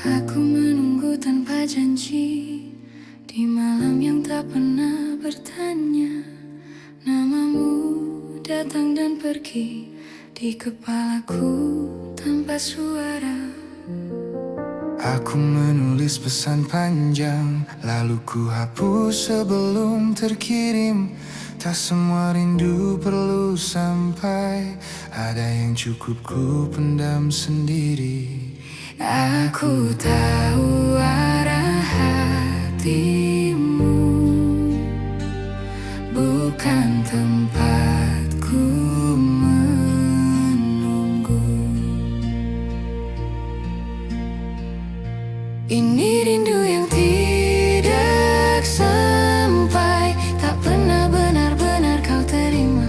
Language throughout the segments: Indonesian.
Aku menunggu tanpa janji di malam yang tak pernah bertanya. Namamu datang dan pergi di kepalaku tanpa suara. Aku menulis pesan panjang, lalu ku hapus sebelum terkirim. Tak semua rindu perlu sampai, ada yang cukup ku pendam sendiri. Aku tahu arah hatimu, bukan tempatku menunggu. Ini rindu yang tidak sampai, tak pernah benar-benar kau terima.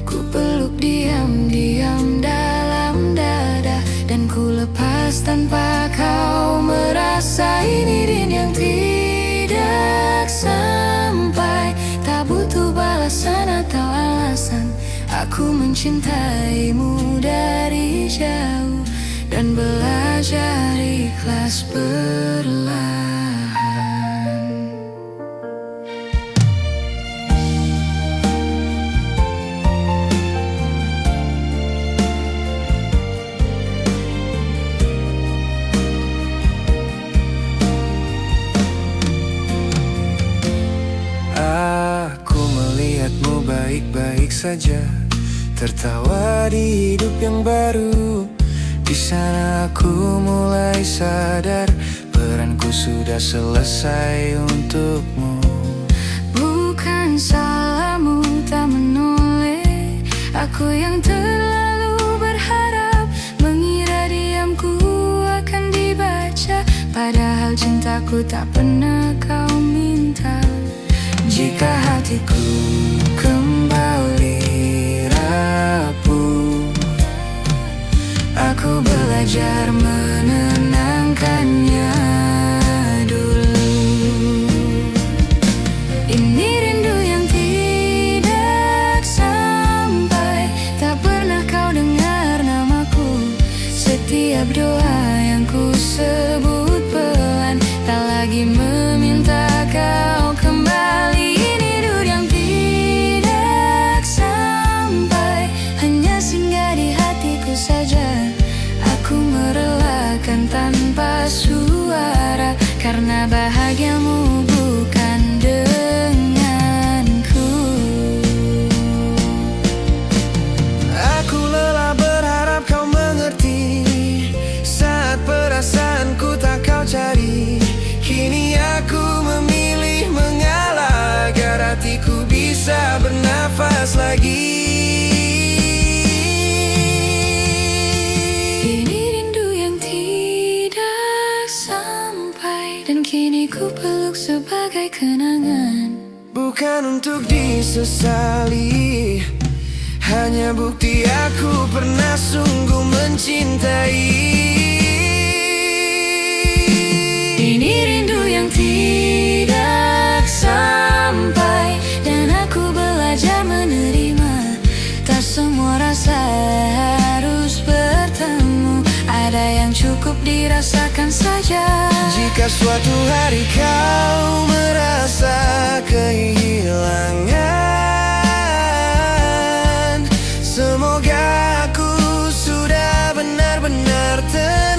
Ku peluk diam-diam dalam dada, dan ku lepas tanpa kau merasa. Ini rindu yang tidak sampai, tak butuh balasan atau alasan. Aku mencintaimu dari jauh dan belajar ikhlas perlahan. Aku melihatmu baik-baik saja, tertawa di hidup yang baru. Di sana aku mulai sadar, peranku sudah selesai untukmu. Bukan salahmu tak menoleh, aku yang terlalu berharap, mengira diamku akan dibaca, padahal cintaku tak pernah kau minta. Jika hatiku kembali rapuh, aku belajar menenangkannya dulu. Ini rindu yang tidak sampai, tak pernah kau dengar namaku. Setiap doa yang ku sebut pelan, tak lagi meminta kau kembali. Ini rindu yang tidak sampai, hanya singgah di hatiku saja. Aku merelakan tanpa suara, karena bahagiamu bukan denganku. Aku lelah berharap kau mengerti, saat perasaanku tak kau cari. Kini aku memilih mengalah, agar hatiku bisa bernafas lagi. Ini rindu yang tidak sampai, dan kini ku peluk sebagai kenangan. Bukan untuk disesali, hanya bukti aku pernah sungguh mencintai. Ini rindu yang tidak sampai, dan aku belajar menerima. Tak semua rasa harus bertemu, ada yang cukup dirasakan saja. Jika suatu hari kau merasa kehilangan, semoga aku sudah benar-benar tenang.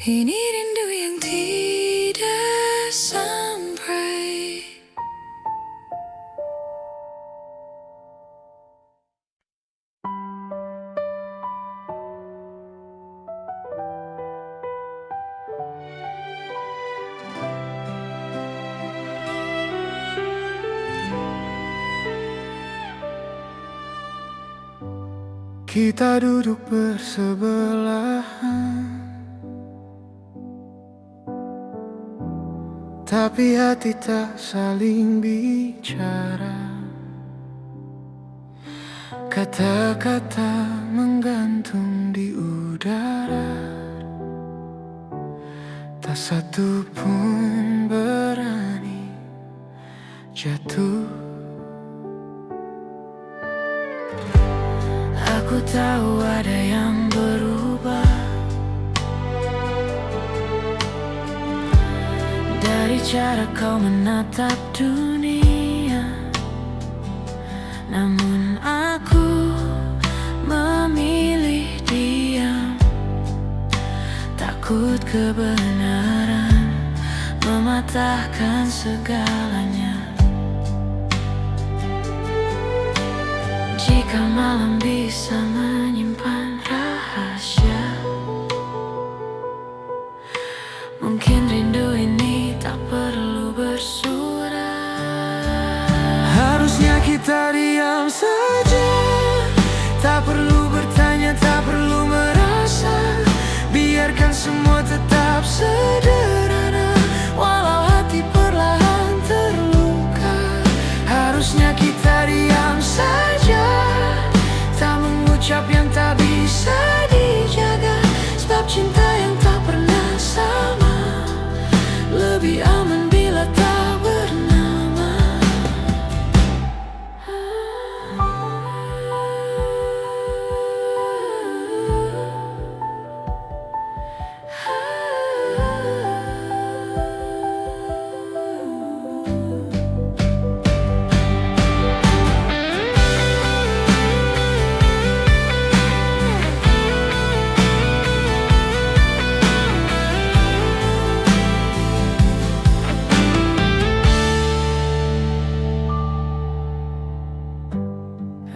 Ini rindu yang tidak sampai. Kita duduk bersebelahan, tapi hati tak saling bicara. Kata-kata menggantung di udara, tak satu pun berani jatuh. Aku tahu ada yang berubah dari cara kau menatap dunia. Namun aku memilih diam, takut kebenaran mematahkan segalanya. Jika malam bisa menyimpan rahasia, mungkin rindu ini tak perlu bersurat. Harusnya kita diam saja, tak perlu bertanya, tak perlu merasa. Biarkan semua tetap sederhana, walau hati perlahan terluka. Harusnya kita diam saja, tak mengucap yang tak bisa dijaga. Sebab cinta yang tak pernah sama lebih aman bila tak bernama.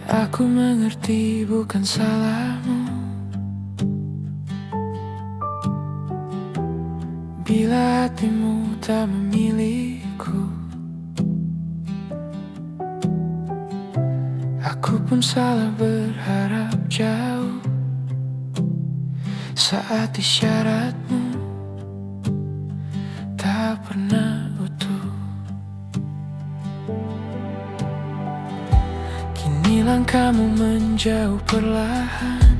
Aku mengerti bukan salahmu bila hatimu tak memilihku. Aku pun salah berharap jauh saat isyaratmu tak pernah utuh. Kini langkahmu menjauh perlahan,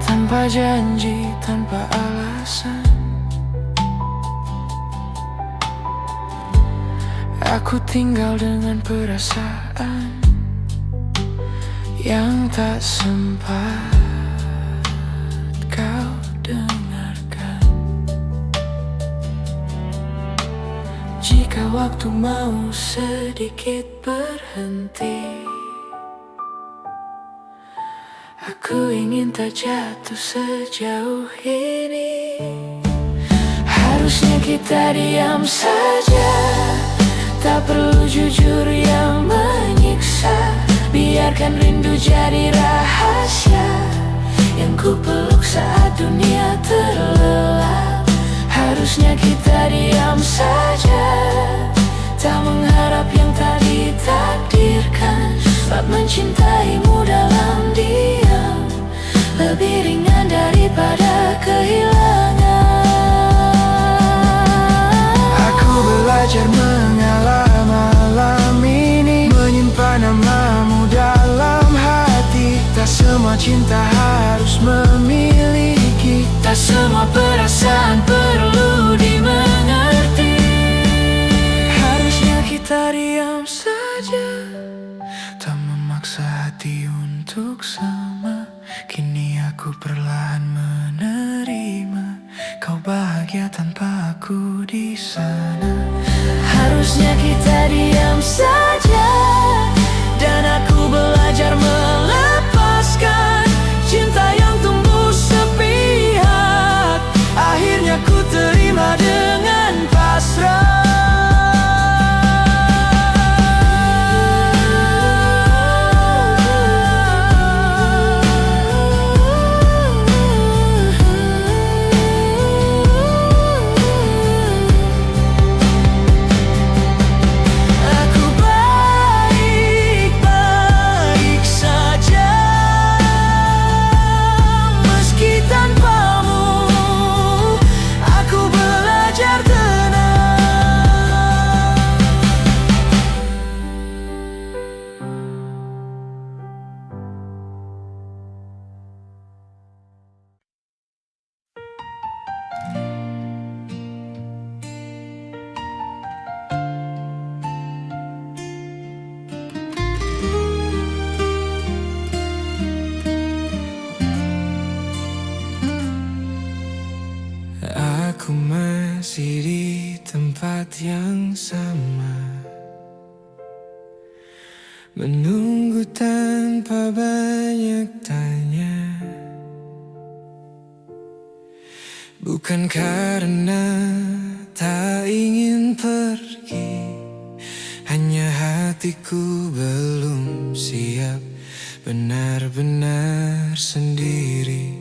tanpa janji, tanpa alasan. Aku tinggal dengan perasaan yang tak sempat kau dengarkan. Jika waktu mau sedikit berhenti, aku ingin tak jatuh sejauh ini. Harusnya kita diam saja, tak perlu jujur yang menyiksa. Biarkan rindu jadi rahasia yang ku peluk saat dunia terlelap. Harusnya kita diam saja, tak mengharap yang tak ditakdirkan. Sebab mencintaimu dalam diam lebih ringan daripada kehilangan. Aku belajar mengalah malam ini, menyimpan namamu dalam hati. Tak semua cinta harus memiliki, Tak semua perasaan perlu dimengerti. harusnya kita diam saja, tak memaksa hati untuk sama. Kini aku perlahan menerima kau bahagia tanpa aku di sana. Harusnya kita diam saja, dan aku belajar melepaskan cinta yang tumbuh sepihak. Akhirnya ku terima dengan pasrah. Aku tempat yang sama, menunggu tanpa banyak tanya. Bukan karena tak ingin pergi, hanya hatiku belum siap benar-benar sendiri.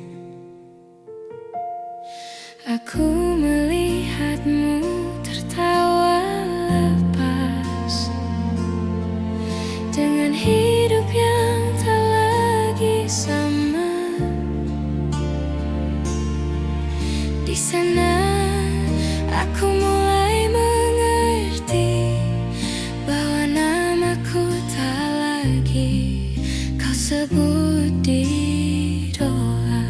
Aku melihatmu tertawa lepas dengan hidup yang tak lagi sama. Di sana aku mulai mengerti bahwa namaku tak lagi kau sebut di doa.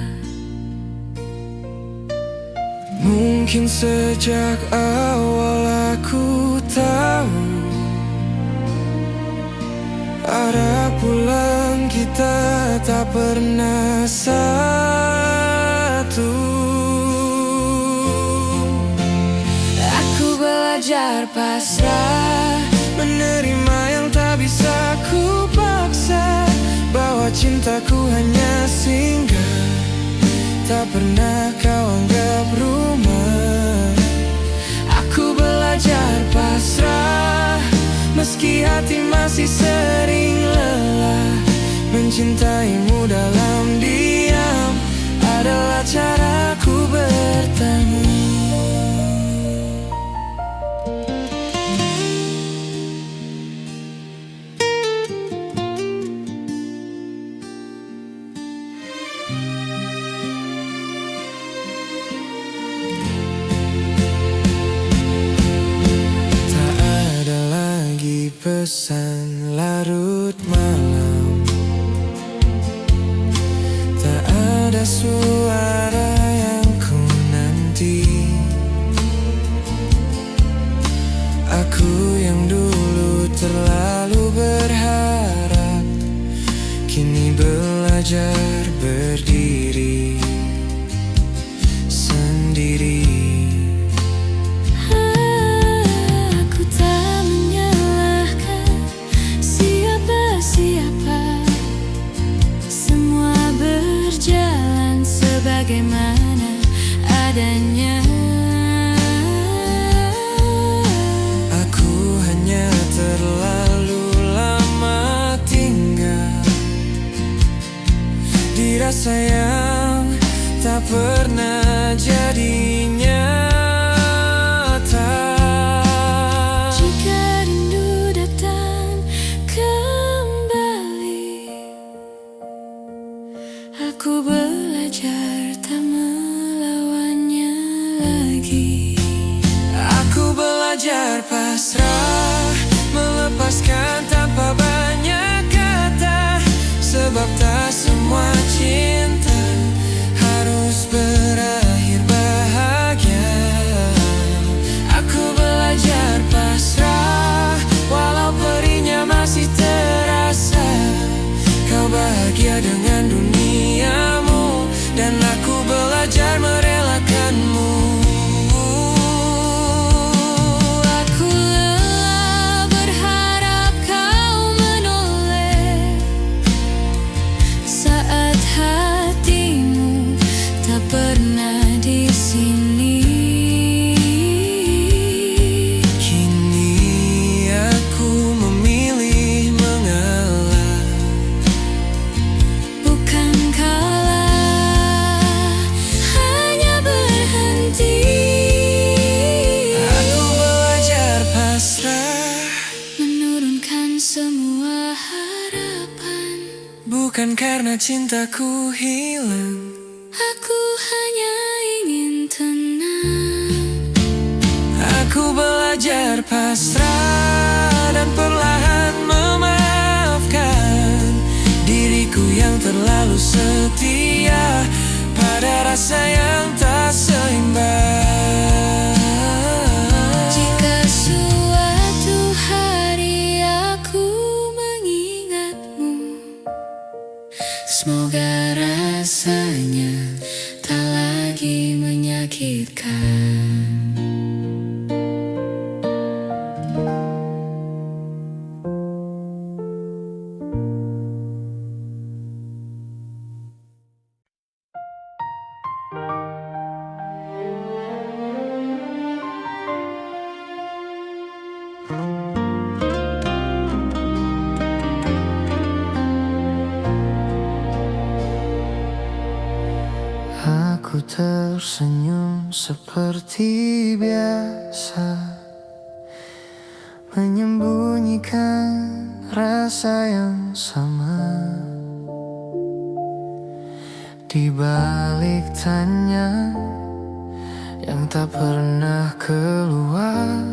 Mungkin sejak awal aku tahu arah pulang kita tak pernah satu. Aku belajar pasrah, Menerima yang tak bisa ku paksa, bahwa cintaku hanya singgah, tak pernah kau anggap rumah. aku belajar pasrah, Meski hati masih sering lelah, mencintaimu dalam diam adalah caraku bertemu. Tak ada lagi pesan larut malam, tak ada suara yang ku nanti. Aku yang dulu terlalu berharap, kini belajar berdiri sendiri. aku tak menyalahkan siapa-siapa. Semua berjalan sebagaimana adanya. Aku hanya terlalu lama tinggal di rasa yang tak pernah jadi nyata. Jika rindu datang kembali, aku belajar tak melawannya lagi. Aku belajar pasrah, melepaskan tanpa banyak kata, sebab tak semua cinta harus berakhir bahagia. Aku belajar pasrah, walau perihnya masih terasa. Kau bahagia dengan duniamu, dan aku belajar merelakanmu. Aku lelah berharap kau menoleh saat hatimu tak pernah di sini. Kini aku memilih mengalah, Bukan kalah, hanya berhenti. aku belajar pasrah, Menurunkan semua harapan. bukan karena cintaku hilang. Aku hanya ingin tenang. Aku belajar pasrah dan perlahan memaafkan diriku yang terlalu setia pada rasa yang tak seimbang. Jika suatu hari aku mengingatmu, semoga rasanya tak lagi menyakitkan. Aku tersenyum seperti biasa, menyembunyikan rasa yang sama. Di balik tanya yang tak pernah keluar,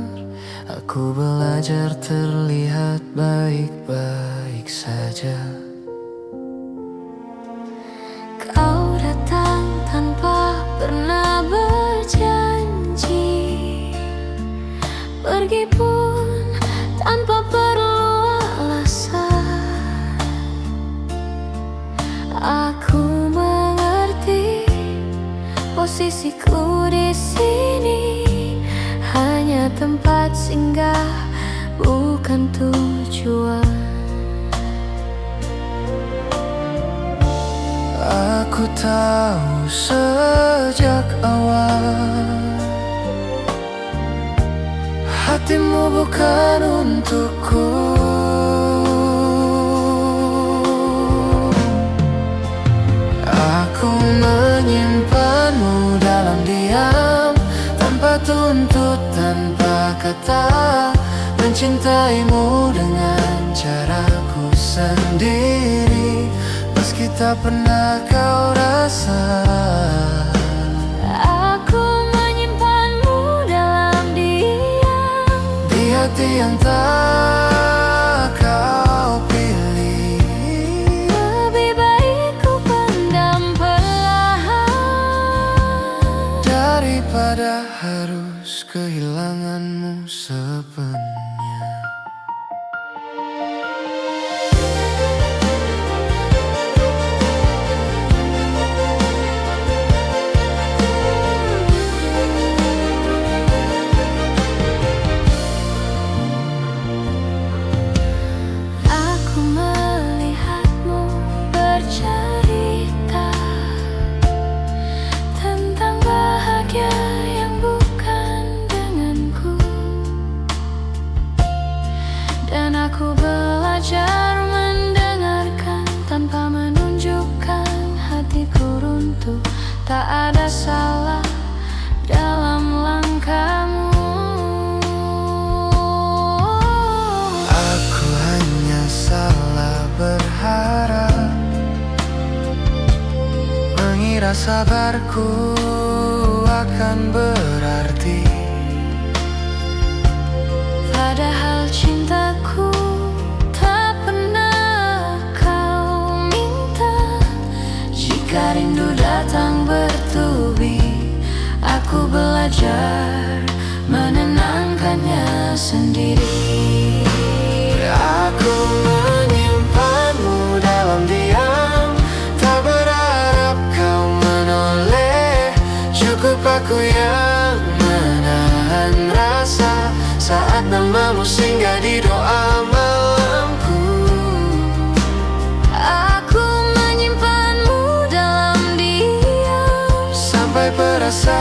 aku belajar terlihat baik-baik saja. Kau datang tanpa pernah berjanji, pergi pun tanpa perlu alasan. Aku mengerti posisiku di sini hanya tempat singgah, bukan tujuan. Aku tahu sejak awal hatimu bukan untukku. Aku menyimpanmu dalam diam, tanpa tuntut, tanpa kata, mencintaimu dengan caraku sendiri, meski tak pernah kau rasa. Aku menyimpanmu dalam diam, Di hati yang tak kau pilih. lebih baik ku pendam perlahan daripada harus kehilanganmu sepenuhnya. Aku melihatmu bercerita tentang bahagia yang bukan denganku, dan aku belajar mendengarkan tanpa menunjukkan hatiku runtuh. Tak ada salah dalam langkahmu. Aku hanya salah berharap, mengira sabarku akan berarti. Padahal cintaku tak pernah kau minta. Jika rindu datang bertubi, aku belajar menenangkannya sendiri. Aku menyimpanmu dalam diam, tak berharap kau menoleh. Cukup aku yang menahan rasa saat namamu singgah di doa malamku. Aku menyimpanmu dalam diam, Sampai perasaanku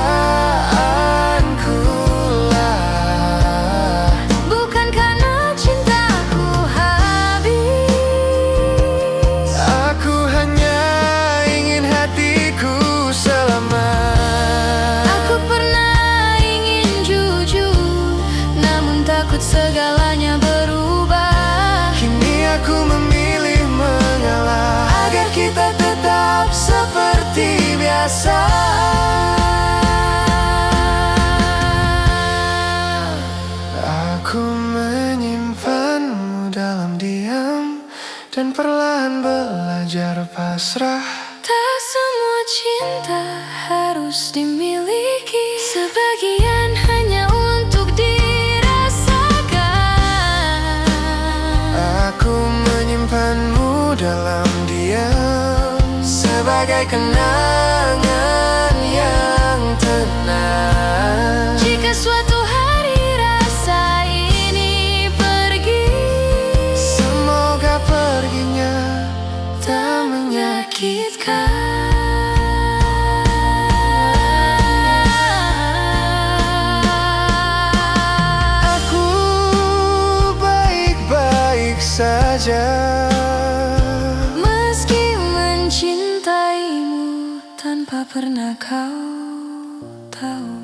lah, bukan karena cintaku habis. aku hanya ingin hatiku selamat. Aku pernah ingin jujur, namun takut segalanya berubah. Kini aku memilih mengalah agar kita tetap seperti biasa. Aku menyimpanmu dalam diam dan perlahan belajar pasrah. Tak semua cinta harus dimiliki, sebagian hanya untuk dirasakan. Aku menyimpanmu dalam diam sebagai kenangan yang tenang. Jika suatu hari rasa ini pergi, Semoga perginya tak menyakitkan. Aku belajar, meski mencintaimu tanpa pernah kau tahu.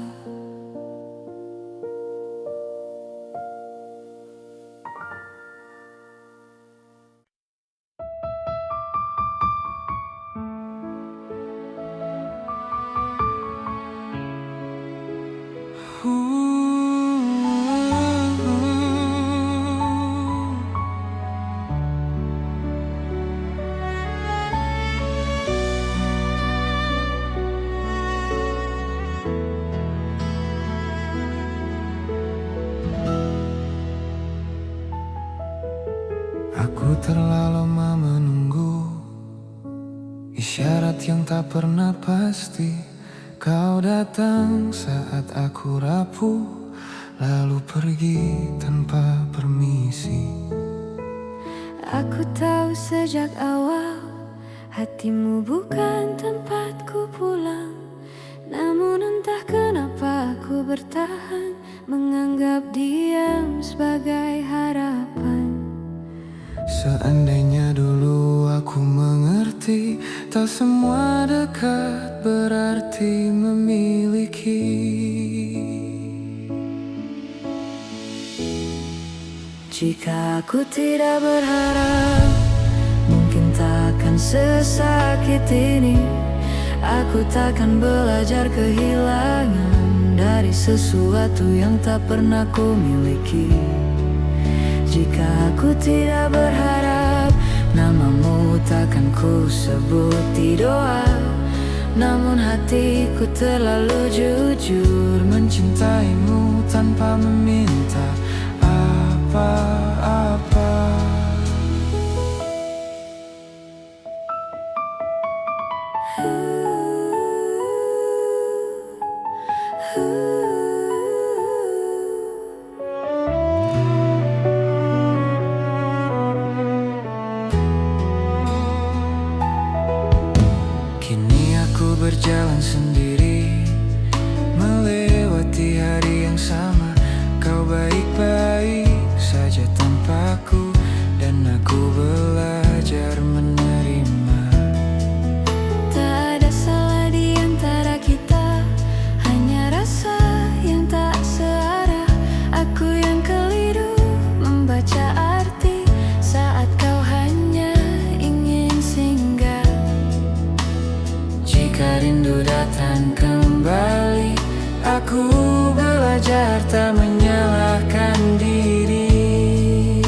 Aku terlalu lama menunggu isyarat yang tak pernah pasti. Kau datang saat aku rapuh, lalu pergi tanpa permisi. Aku tahu sejak awal hatimu bukan tempatku pulang, namun entah kenapa aku bertahan, menganggap diam sebagai harapan. Seandainya dulu aku mengerti, tak semua dekat berarti memiliki. Jika aku tidak berharap, mungkin takkan sesakit ini. Aku takkan belajar kehilangan dari sesuatu yang tak pernah ku miliki. Jika aku tidak berharap, namamu takkan ku sebut di doa. Namun hatiku terlalu jujur mencintaimu tanpa meminta apa-apa. Kini aku berjalan sendiri, melewati hari yang sama. Kau baik-baik saja tanpaku, dan aku belajar menerima. Tak ada salah di antara kita, hanya rasa yang tak searah. Aku yang keliru membaca arti saat kau hanya ingin singgah. Jika rindu datang kembali, aku belajar tak menyalahkan diri.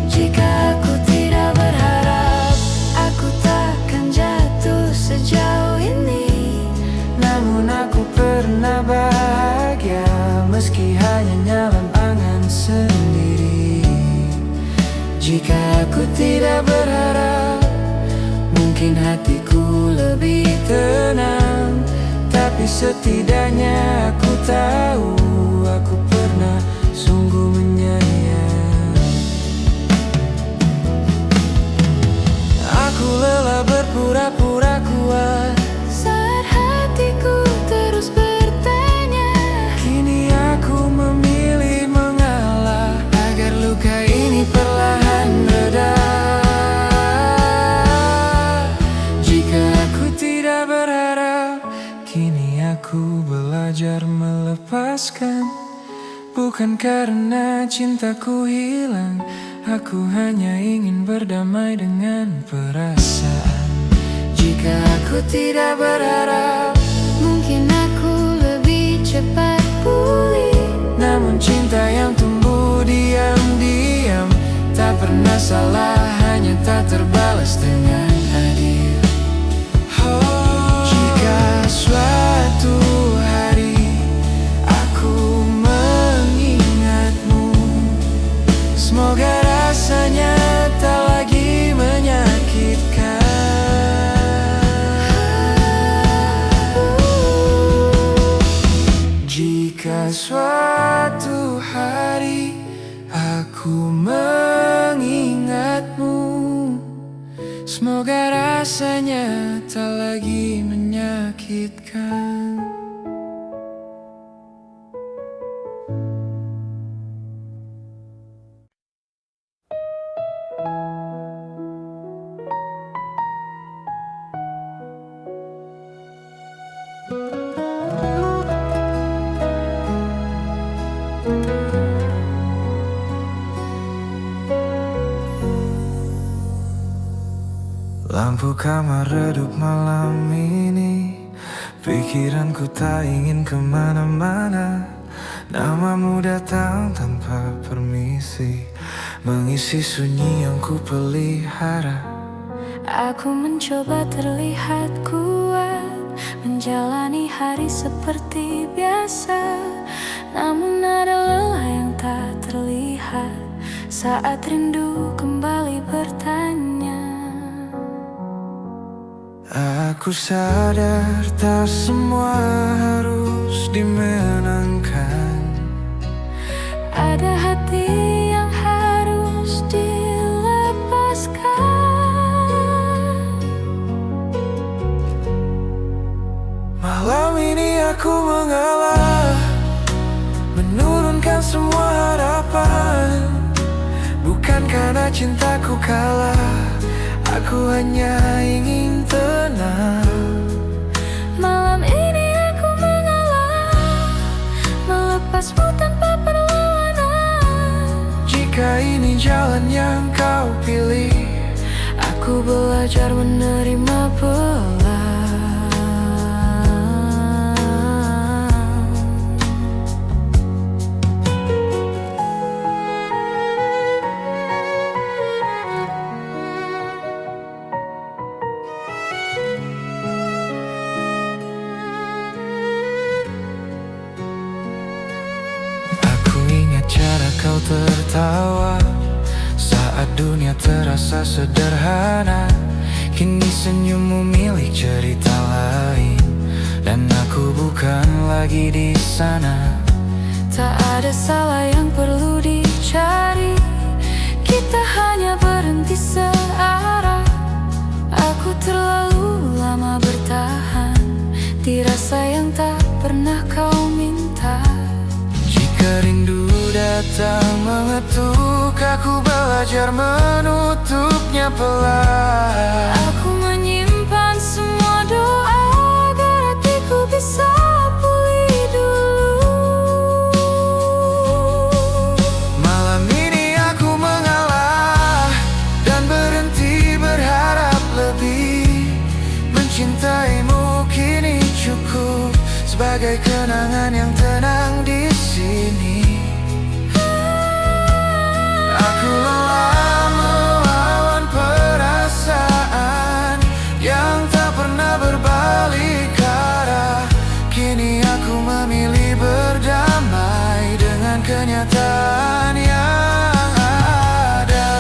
Jika aku tidak berharap, aku takkan jatuh sejauh ini. Namun aku pernah bahagia, meski hanya nyaman angan sendiri. Jika aku tidak berharap, mungkin hatiku lebih tenang. Tapi setidaknya aku tahu, aku pernah sungguh menyayang. Aku lelah berpura-pura kuat Saat hatiku terus bertanya, kini aku memilih mengalah agar luka ini perlahan reda. Jika aku tidak berharap, kini aku belajar melepaskan. Bukan karena cintaku hilang, aku hanya ingin berdamai dengan perasaan. Jika aku tidak berharap, mungkin aku lebih cepat pulih. namun cinta yang tumbuh diam-diam tak pernah salah, hanya tak terbalas dengan adil. Jika suatu hari aku mengingatmu, semoga rasanya tak lagi menyakitkan. Jika suatu hari aku mengingatmu, semoga rasanya tak lagi menyakitkan. Lampu kamar redup malam ini, pikiranku tak ingin kemana-mana. Namamu datang tanpa permisi, mengisi sunyi yang ku pelihara. Aku mencoba terlihat kuat, menjalani hari seperti biasa. Namun ada lelah yang tak terlihat saat rindu kembali bertanya. Aku sadar tak semua harus dimenangkan. Ada hati yang harus dilepaskan. Malam ini aku mengalah, menurunkan semua harapan. Bukan karena cintaku kalah, aku hanya ingin tenang. Malam ini aku mengalah, melepasmu tanpa perlawanan. Jika ini jalan yang kau pilih, Aku belajar menerima pelan. aku ingat cara kau tertawa saat dunia terasa sederhana. Kini senyummu milik cerita lain, dan aku bukan lagi di sana. Tak ada salah yang perlu dicari, kita hanya berhenti searah. Aku terlalu lama bertahan di rasa yang tak pernah kau minta. Jika rindu datang mengetuk, aku belajar menutupnya pelan. Aku menyimpan semua doa agar hatiku bisa pulih dulu. Malam ini aku mengalah dan berhenti berharap lebih. Mencintaimu kini cukup sebagai kenangan yang tenang di sini. Aku lelah melawan perasaan yang tak pernah berbalik arah. Kini aku memilih berdamai dengan kenyataan yang ada.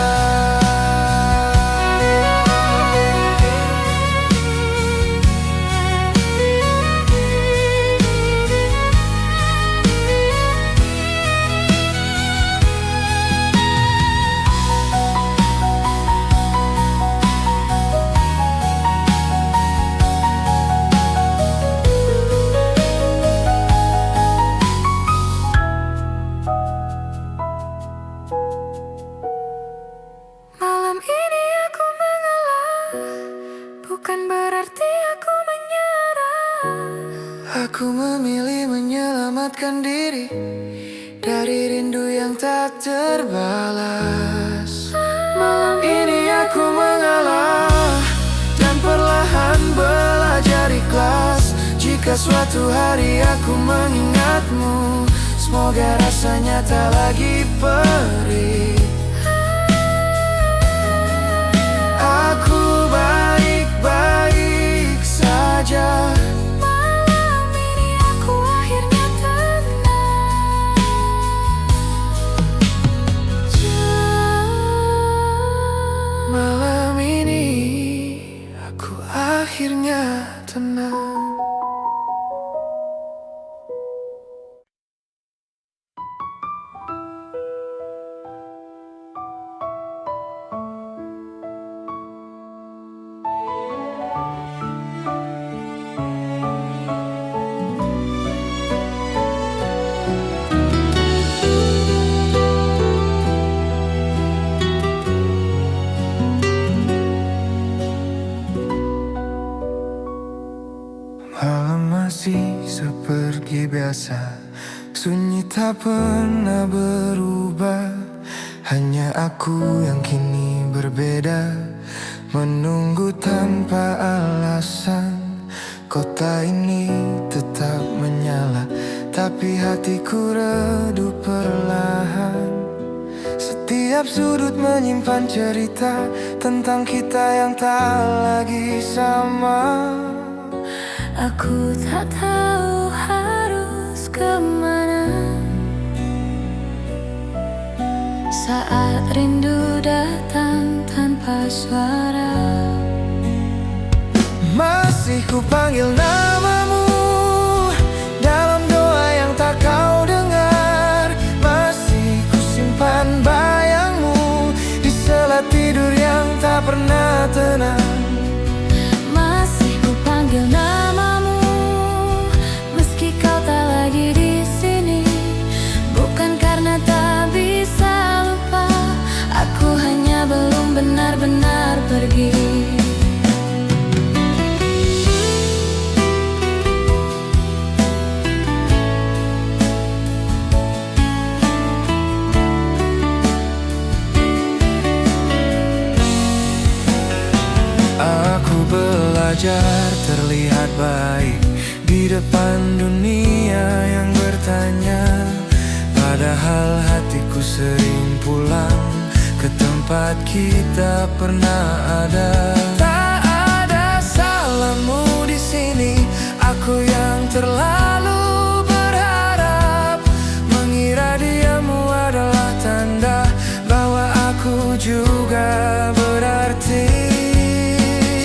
Malam ini aku mengalah, bukan berarti aku menyerah. Aku memilih menyelamatkan diri dari rindu yang tak terbalas. Malam ini aku mengalah dan perlahan belajar ikhlas. Jika suatu hari aku mengingatmu, semoga rasanya tak lagi perih. Aku baik-baik saja. Malam ini aku akhirnya tenang. Malam ini aku akhirnya tenang. Malam masih seperti biasa, sunyi tak pernah berubah. Hanya aku yang kini berbeda, menunggu tanpa alasan. Kota ini tetap menyala, tapi hatiku redup perlahan. Setiap sudut menyimpan cerita tentang kita yang tak lagi sama. Aku tak tahu harus kemana saat rindu datang tanpa suara. Masih ku panggil namamu dalam doa yang tak kau dengar. Masih ku simpan bayangmu di sela tidur yang tak pernah tenang. Masih ku panggil namamu meski kau tak lagi di sini. Bukan karena tak bisa lupa, aku hanya belum benar-benar pergi. Aku belajar terlihat baik di depan dunia yang bertanya. Padahal hatiku sering pulang ke tempat kita pernah ada. Tak ada salahmu di sini, aku yang terlalu berharap, mengira diamu adalah tanda bahwa aku juga berarti.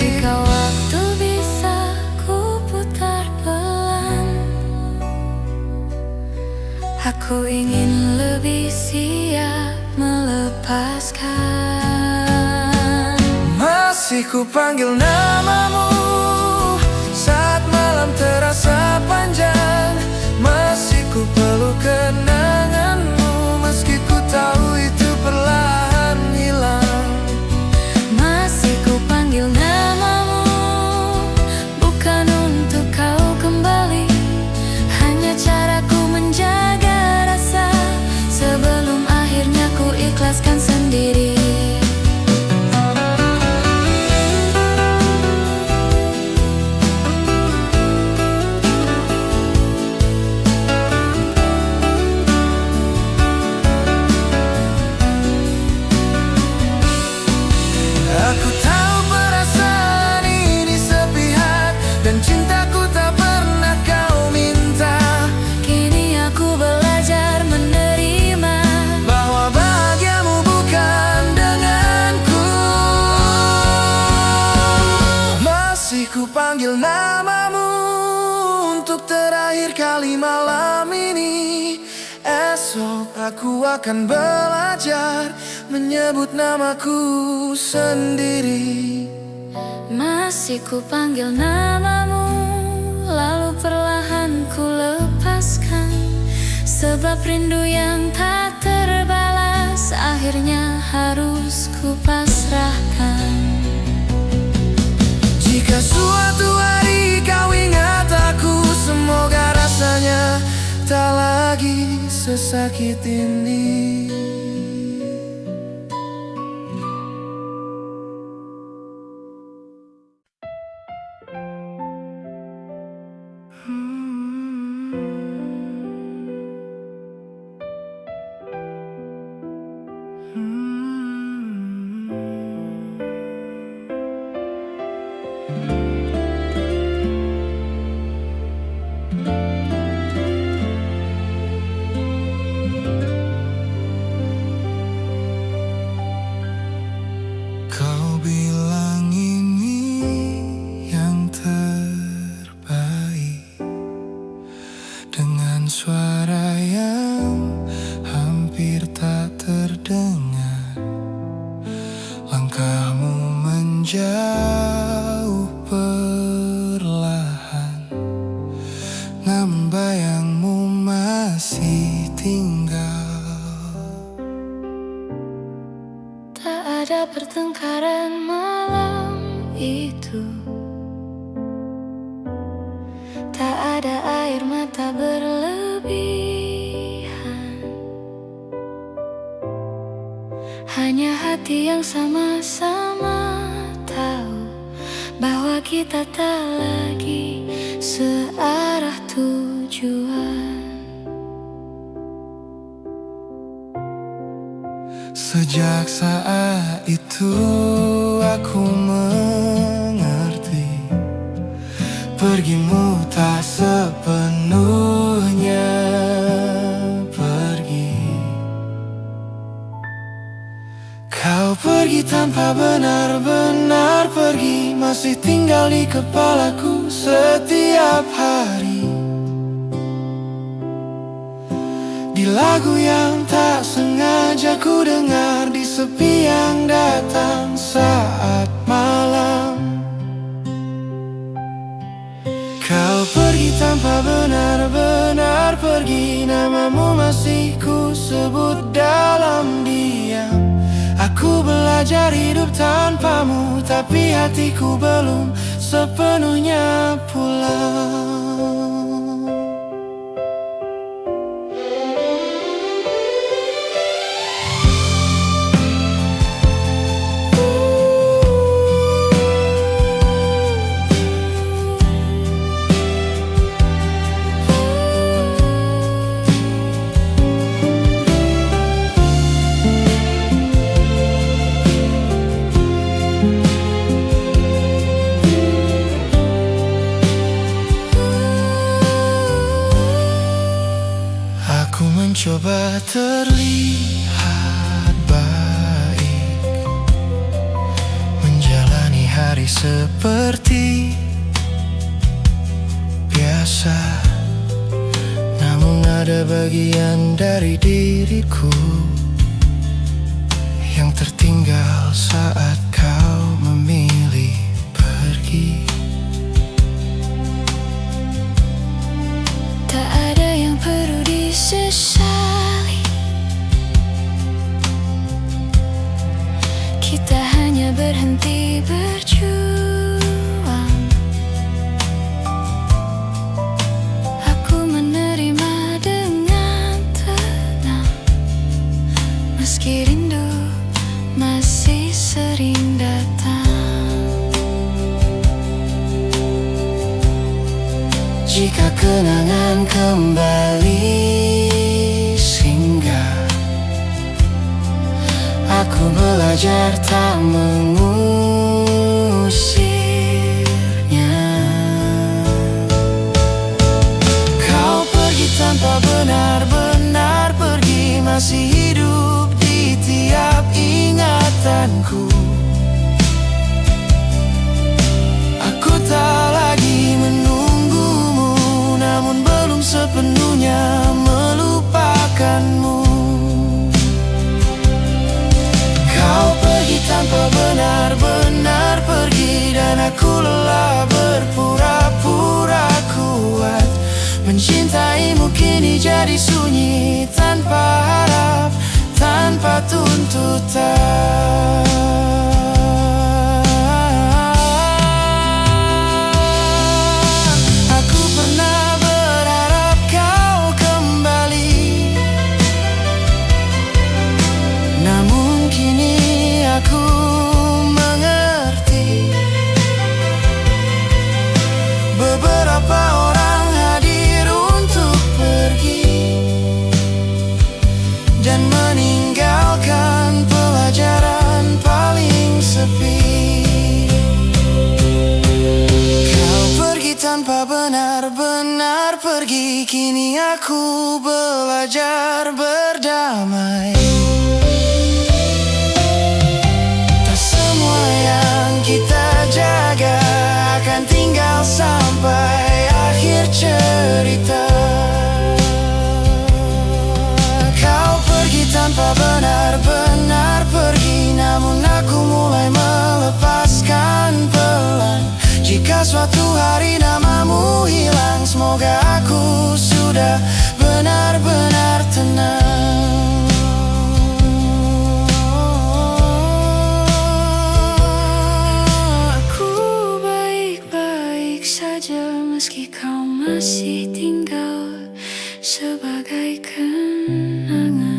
Jika waktu bisa ku putar pelan, aku ingin lebih siap melepaskan. Masih ku panggil namamu saat malam terasa panjang. Masih ku peluk kenanganmu meski ku tahu itu perlahan hilang. Masih ku panggil namamu bukan untuk kau kembali, hanya caraku menjaga rasa sebelum akhirnya ku ikhlaskan sendiri. Aku tahu perasaan ini sepihak dan cintaku tak pernah kau minta. Kini aku belajar menerima Bahwa bahagiamu bukan denganku. Masih ku panggil namamu untuk terakhir kali malam ini. Esok aku akan belajar menyebut namaku sendiri. Masih ku panggil namamu, lalu perlahan ku lepaskan. Sebab rindu yang tak terbalas akhirnya harus ku pasrahkan. Jika suatu hari kau ingat aku, semoga rasanya tak lagi sesakit ini. Kau bilang ini yang terbaik, dengan suara yang hampir tak terdengar. Langkahmu menjauh perlahan, namun bayangmu masih tinggal. Tak ada pertengkaran malam itu, tak ada air mata berlebihan, hanya hati yang sama-sama tak kita tak lagi searah tujuan. Sejak saat itu aku mengerti, pergimu tak sepenuhnya pergi. Kau pergi tanpa benar-benar pergi, masih tinggal di kepalaku setiap hari. Di lagu yang tak sengaja ku dengar, di sepi yang datang saat malam. Kau pergi tanpa benar-benar pergi, namamu masih ku sebut dalam diam. Aku belajar hidup tanpamu, tapi hatiku belum sepenuhnya pulang. Aku mencoba terlihat baik, menjalani hari seperti biasa. Namun ada bagian dari diriku yang tertinggal saat kau memilih pergi. Tak ada yang perlu disesali, kita hanya berhenti berjuang. Aku menerima dengan tenang, meski rindu masih sering datang. Jika kenangan kembali singgah, aku belajar tak mengusirnya. Kau pergi tanpa benar-benar pergi, masih hidup di tiap ingatanku. Aku tak lagi menunggumu, namun belum sepenuhnya melupakanmu. Kau pergi tanpa benar-benar pergi, dan aku lelah berpura-pura kuat. Mencintaimu kini jadi sunyi, tanpa harap, tanpa tuntutan. Aku pernah berharap kau kembali, namun kini aku mengerti. Beberapa orang hadir untuk pergi dan meninggalkan pelajaran paling sepi. Kau pergi tanpa benar-benar pergi, kini aku belajar berdamai. Tak semua yang kita jaga akan tinggal sampai akhir cerita. Kau pergi tanpa benar-benar pergi, namun aku mulai melepaskan pelan. Jika suatu hari namamu hilang, semoga aku sudah benar-benar tenang. Aku baik-baik saja, meski kau masih tinggal sebagai kenangan.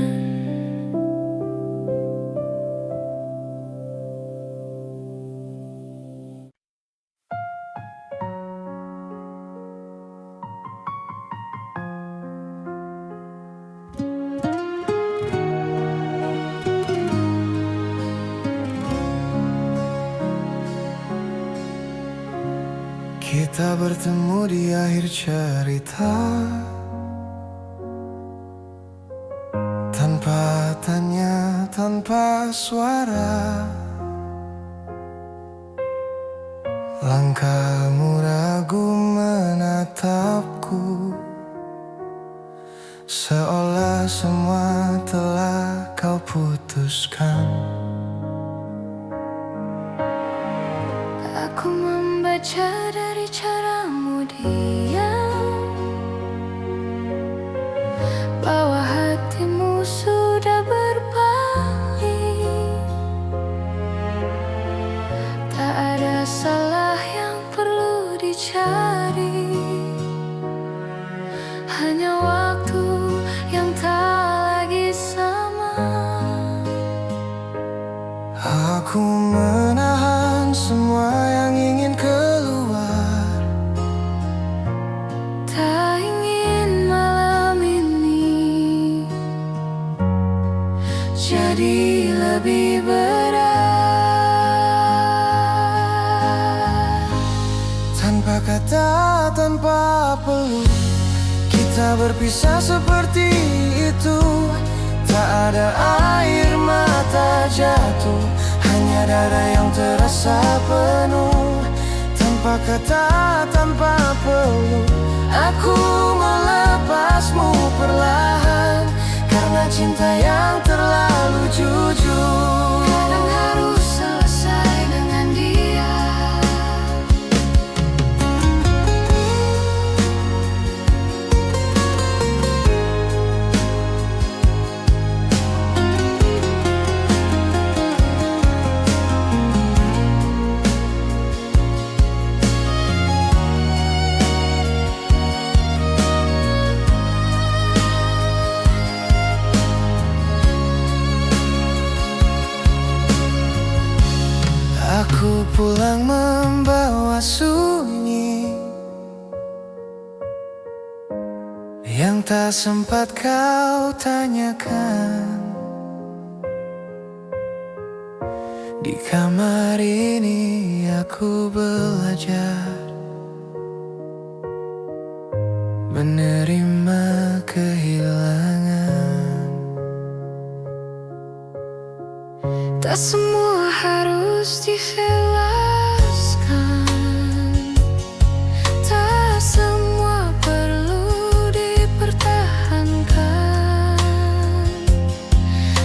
Kita bertemu di akhir cerita, tanpa tanya, tanpa suara. Langkahmu ragu menatapku, seolah semua telah kau putuskan. Aku membaca dari caramu diam, bahwa hatimu sudah berpaling. Tak ada salah yang perlu dicari, hanya waktu yang tak lagi sama. Aku menahan semua yang ingin keluar, Tak ingin malam ini jadi lebih berat. tanpa kata, tanpa peluk, kita berpisah seperti itu. Tak ada air mata jatuh, hanya darah yang terasa penuh. Tanpa kata, tanpa peluk, aku melepasmu perlahan, karena cinta yang terlalu jujur Kadang harus selesai dengan dia. Aku pulang membawa sunyi yang tak sempat kau tanyakan. Di kamar ini aku belajar menerima kehilangan. Tak semua harus dijelaskan, tak semua perlu dipertahankan.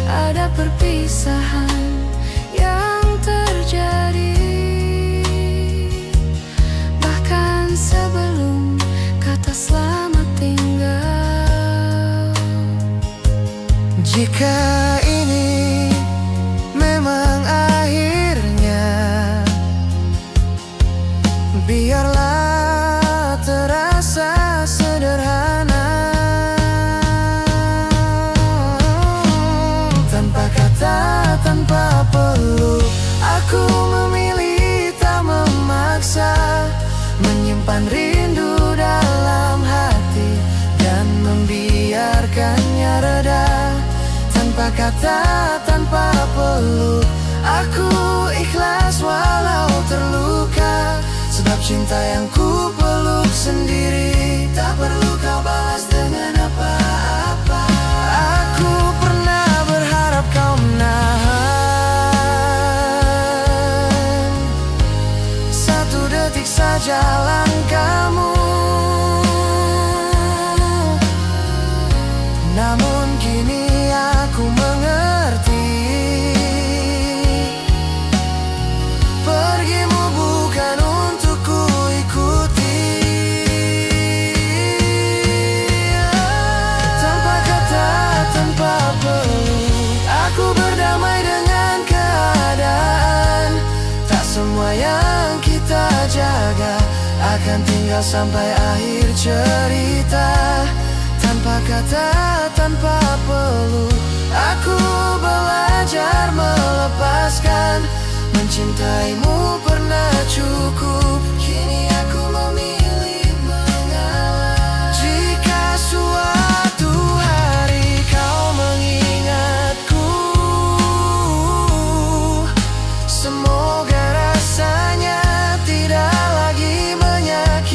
Ada perpisahan yang terjadi, bahkan sebelum kata selamat tinggal. Jika ini memang akhirnya, biarlah terasa sederhana. Tanpa kata, tanpa peluk, aku memilih tak memaksa, menyimpan rindu dalam hati dan membiarkannya reda. Tanpa kata, tanpa peluk, aku ikhlas walau terluka, sebab cinta yang ku peluk sendiri tak perlu kau balas dengan apa-apa. Aku pernah berharap kau menahan satu detik saja langkahmu, namun kini aku mengerti, pergimu bukan untuk ku ikuti. Tanpa kata, tanpa peluk, aku berdamai dengan keadaan. Tak semua yang kita jaga akan tinggal sampai akhir cerita. Tanpa kata, tanpa peluk, aku belajar melepaskan. Mencintaimu pernah cukup, kini aku memilih mengalah. Jika suatu hari kau mengingatku, semoga rasanya tidak lagi menyakiti.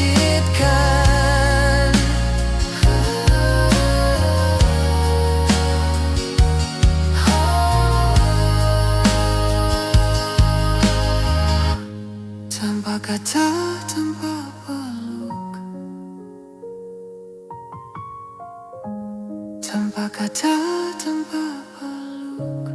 tanpa kata, tanpa peluk.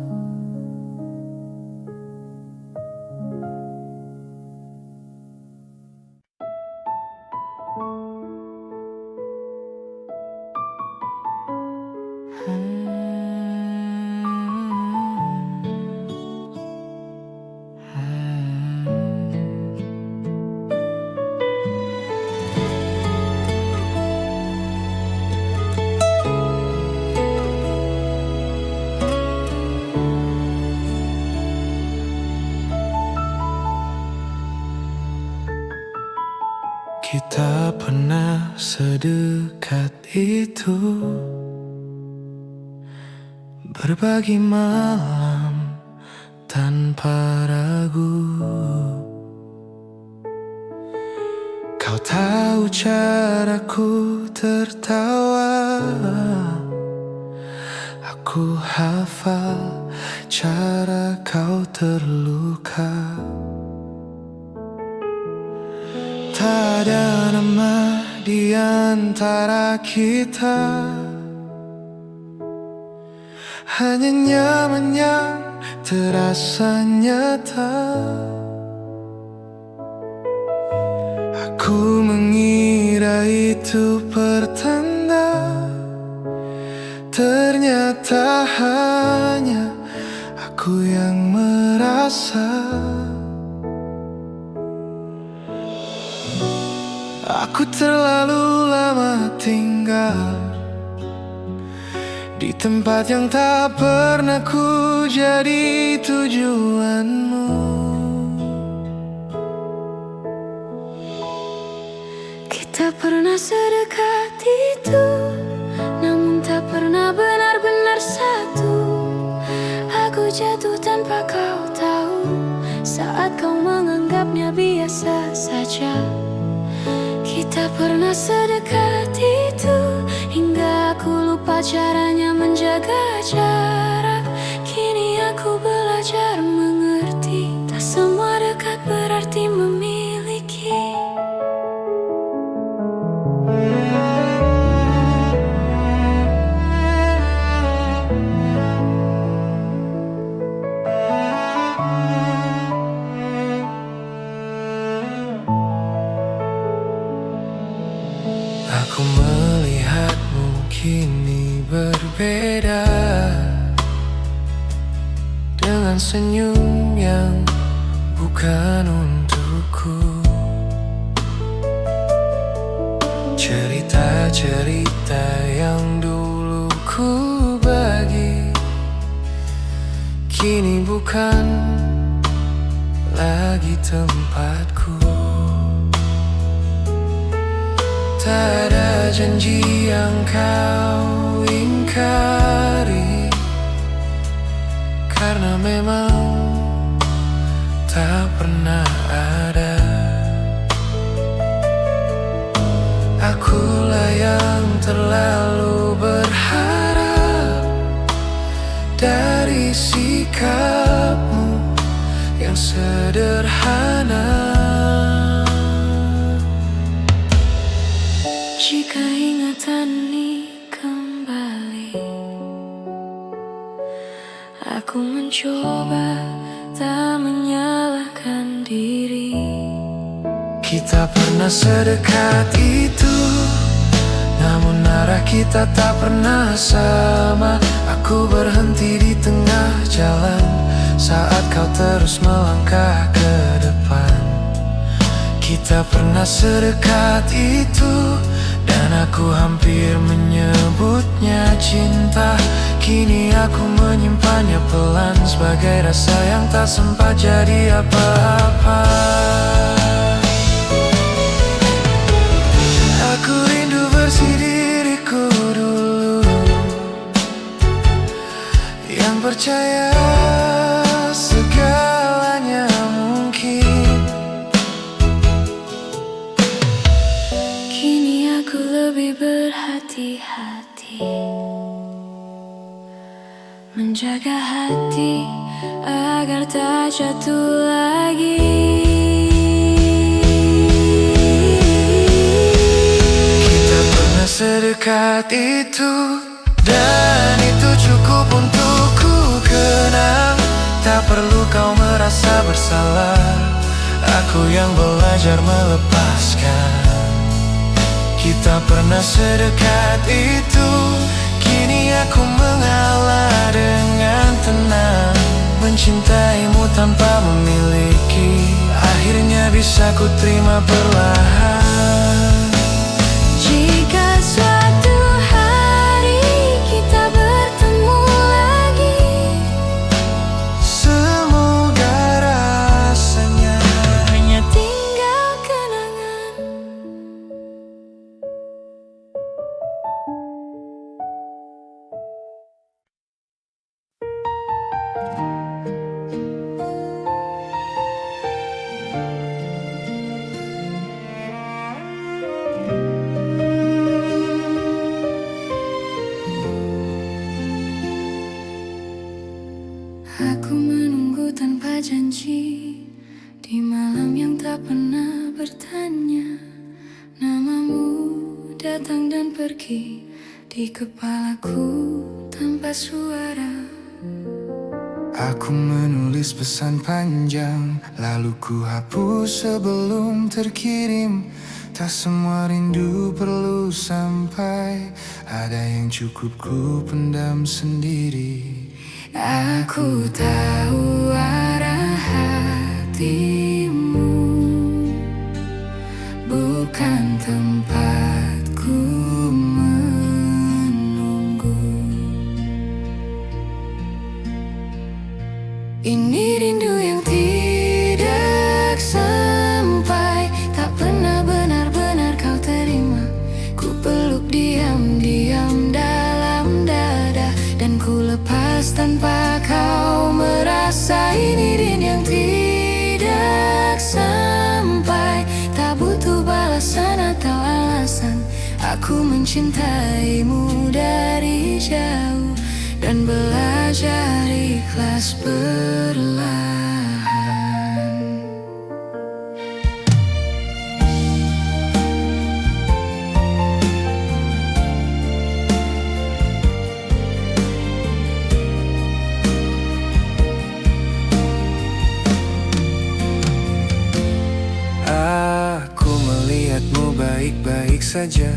Kita pernah sedekat itu, berbagi malam tanpa ragu. Kau tahu caraku tertawa, aku hafal cara kau terluka. Tak ada nama di antara kita, hanya nyaman yang terasa nyata. Aku mengira itu pertanda, ternyata hanya aku yang merasa. Aku terlalu lama tinggal di tempat yang tak pernah ku jadi tujuanmu. Kita pernah sedekat itu, namun tak pernah benar-benar satu. Aku jatuh tanpa kau tahu, saat kau menganggapnya biasa saja. Kita pernah sedekat itu, hingga aku lupa caranya menjaga jarak. Kini aku belajar mengerti, tak semua dekat berarti memiliki. Aku melihatmu kini berbeda, dengan senyum yang bukan untukku. Cerita-cerita yang dulu ku bagi, kini bukan lagi tempatku. Tak ada janji yang kau ingkari, karena memang tak pernah ada. Akulah yang terlalu berharap dari sikapmu yang sederhana. Jika ingatan ini kembali, aku mencoba tak menyalahkan diri. Kita pernah sedekat itu, namun arah kita tak pernah sama. Aku berhenti di tengah jalan saat kau terus melangkah ke depan. Kita pernah sedekat itu, dan aku hampir menyebutnya cinta. Kini aku menyimpannya pelan sebagai rasa yang tak sempat jadi apa-apa. Aku rindu bersih diriku dulu, yang percaya segalanya mungkin. Kini aku lebih berhati-hati, menjaga hati agar tak jatuh lagi. Sedekat itu, dan bersalah, aku yang belajar melepaskan. Kita pernah sedekat itu, kini aku mengalah dengan tenang. Mencintaimu tanpa memiliki, akhirnya bisa ku terima perlahan. Jika suatu hari kita bertemu lagi, semoga rasanya hanya tinggal kenangan. Aku menunggu tanpa janji di malam yang tak pernah bertanya. Namamu datang dan pergi di kepalaku tanpa suara. aku menulis pesan panjang, lalu ku hapus sebelum terkirim. Tak semua rindu perlu sampai, ada yang cukup ku pendam sendiri. Aku tahu arah hatimu, bukan tempatku menunggu. Ini rindu yang tidak sampai, tak pernah benar-benar kau terima. Ku peluk diam-diam dalam dada, dan ku lepas tanpa kau merasa. Ini rindu yang tidak sampai, tak butuh balasan atau alasan. Aku mencintaimu dari jauh dan belajar ikhlas perlahan. Aku melihatmu baik-baik saja,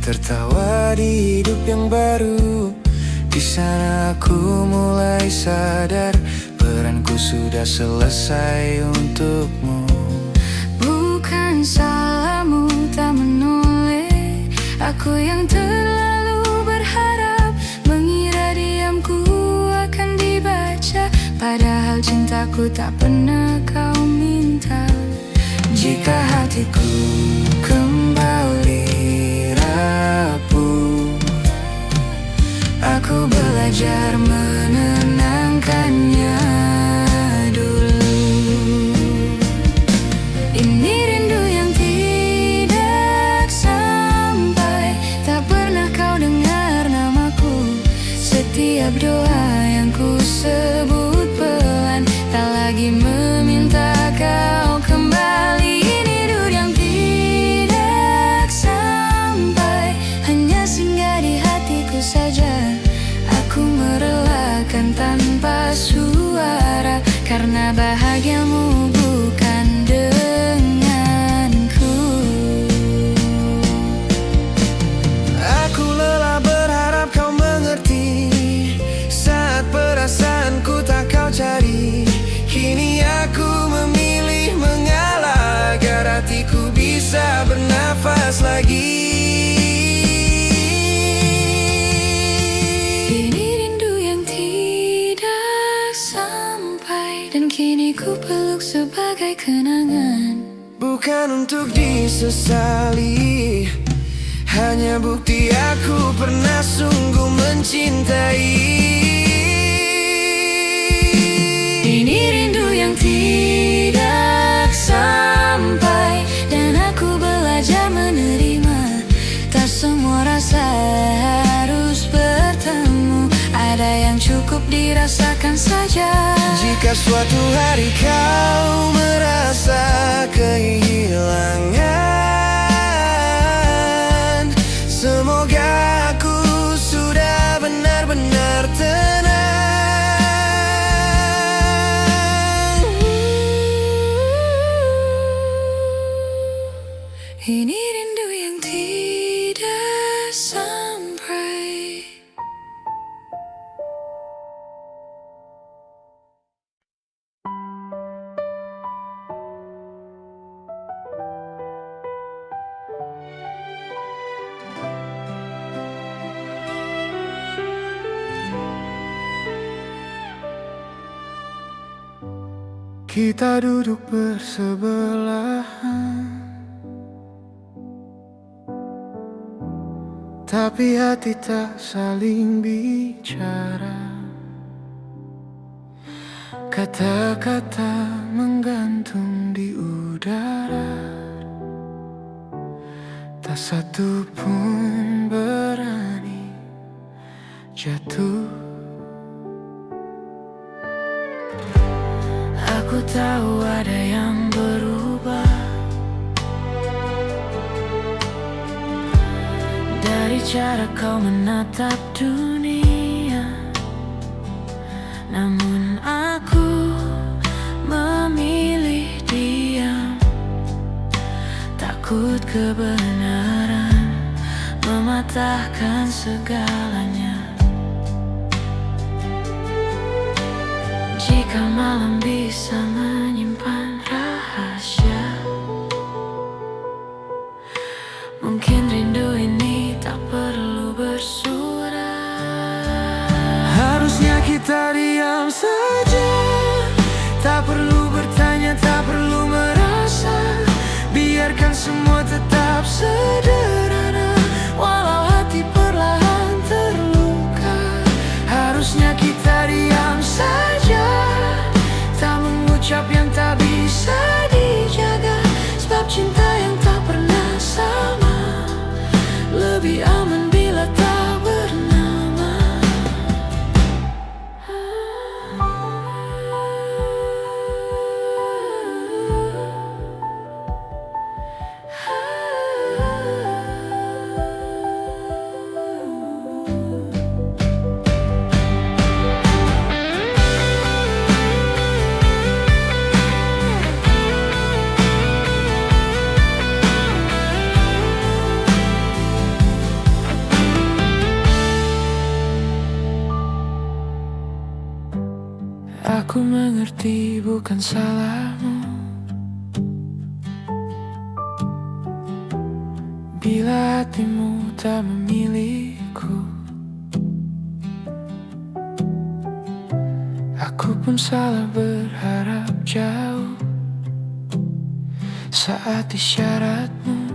tertawa di hidup yang baru. Di sana aku mulai sadar, peranku sudah selesai untukmu. Bukan salahmu tak menoleh, aku yang terlalu berharap, mengira diamku akan dibaca, padahal cintaku tak pernah kau minta. Jika hatiku kembali rapuh, aku belajar menenangkannya dulu. Ini rindu yang tidak sampai, tak pernah kau dengar namaku. Setiap doa yang ku sebut pelan, tak lagi meminta kau kembali. Ini rindu yang tidak sampai, hanya singgah di hatiku saja. Aku merelakan tanpa suara, karena bahagiamu bukan denganku. aku lelah berharap kau mengerti, saat perasaanku tak kau cari. Kini aku memilih mengalah, agar hatiku bisa bernafas lagi. Kini ku peluk sebagai kenangan, bukan untuk disesali, hanya bukti aku pernah sungguh mencintai. ini rindu yang tidak sampai, dan aku belajar menerima. Tak semua rasa harus bertemu, ada yang cukup dirasakan saja. Jika suatu hari kau merasa kehilangan, semoga aku sudah benar-benar tenang. Kita duduk bersebelahan, tapi hati tak saling bicara. Kata-kata menggantung di udara, tak satu pun berani jatuh. Aku tahu ada yang berubah dari cara kau menatap dunia, namun aku memilih diam. Takut kebenaran mematahkan segalanya. Jika malam bisa menyimpan rahasia, mungkin rindu ini tak perlu bersuara. Harusnya kita diam saja, tak perlu bertanya, tak perlu merasa. Biarkan semua tetap sederhana, walau hati perlahan terluka. Harusnya kita diam saja, tak mengucap yang tak bisa dijaga. Sebab cinta yang tak pernah sama lebih aman bila tak bernama. Aku mengerti bukan salahmu bila hatimu tak memilihku. Aku pun salah berharap jauh saat isyaratmu